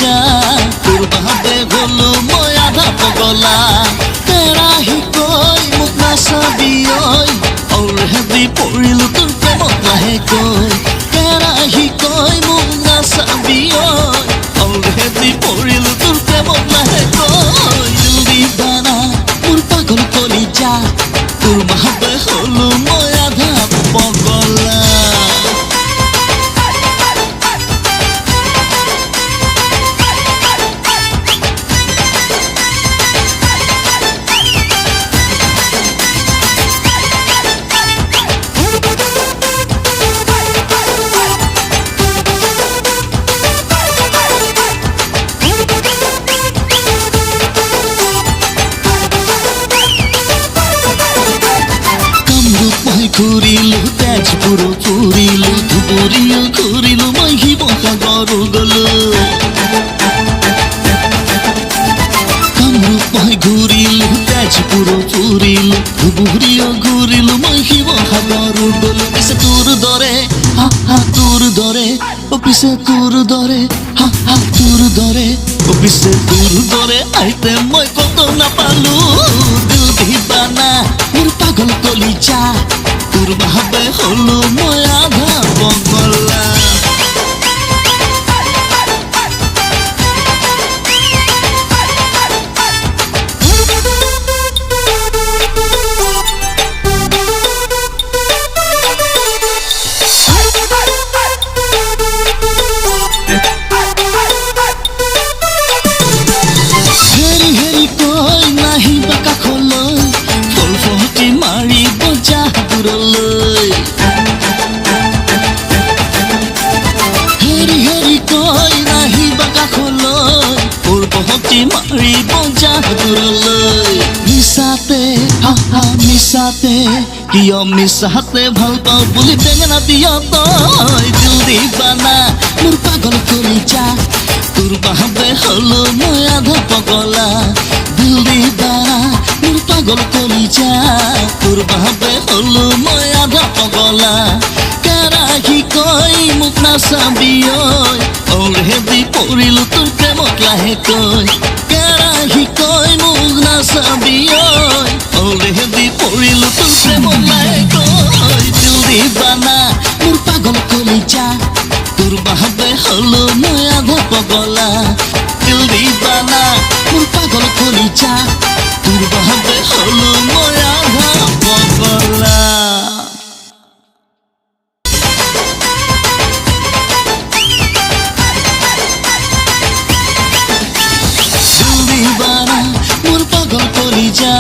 যা তোৰ বাহাতে গলো মই আধা পগলা কেৰাহী কৈ মোক নাচাবি ঐ অলৰেডি পৰিলো তোৰ প্ৰেমত লাহেকৈ কেৰাহী কৈ মোক নাচাবি ঐ অলৰেডি পৰিলো তোৰ প্ৰেমত লাহেকৈ দিল দিবানা মোৰ পাগল কলিজা তোৰ বাহাতে হলো মই আধা পগলা ঘূৰিলো তেজপুৰ ফুৰিলো ধুবুৰীও ঘূৰিলো মই শিৱসাগৰ গলো কামৰূপ মই ঘূৰিলো তেজপুৰ ফুৰিলো ধুবুৰীও ঘূৰিলো মই শিৱসাগৰ গলো পিছে তোৰ দৰে হা হা তোৰ দৰে পিছে তোৰ দৰে হা হা তোৰ দৰে পিছে তোৰ দৰে আইতে মই কত নাপালো দিল দিবানা মোৰ পাগল কলিজা তোৰ বাহাতে হলো মই আধা পগলা হেৰি হেৰি কৈ নাহিবা কাষলৈ ফল ফহটি মাৰিব জাহাদুৰলৈ হেৰি হেৰি কৈ নাহিবা কাষলৈ ফল ফহটি মাৰিব জাহাদুৰলৈ মিছাতে হা হা মিছাতে কিয় মিছাতে ভাল পাওঁ বুলি বেঙেনা দিয় তই দিল দিবানা মোৰ পাগল কলিজা তোৰ বাহাতে হলো মই আধা পগলা দিল দিবানা মোৰ পাগল কলিজা তোৰ বাহাতে হলো মই আধা পগলা কেৰাহী কৈ মোক নাচাবি ঐ অলৰেডি পৰিলো তোৰ প্ৰেমত লাহেকৈ কেৰাহী কৈ মোক নাচাবি ঐ অলৰেডি পৰিলো তোৰ প্ৰেমত লাহেকৈ দিল দিবানা মোৰ পাগল কলিজা তোৰ বাহাতে হলো মই আধা পগলা দিল দিবানা মোৰ পাগল কলিজা তোৰ বাহাতে হলো মই আধা পগলা দিল দিবানা মোৰ পাগল কলিজা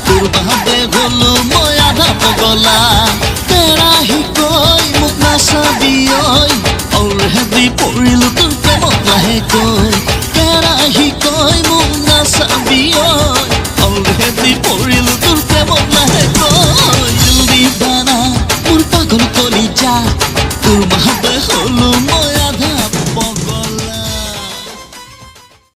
তোৰ বাহাতে হলো মই আধা পগলা কেৰাহী কৈ মোক নাচাবি ঐ অলৰেডি পৰিলো তোৰ প্ৰেমত লাহেকৈ কেৰাহী কৈ মোক নাচাবি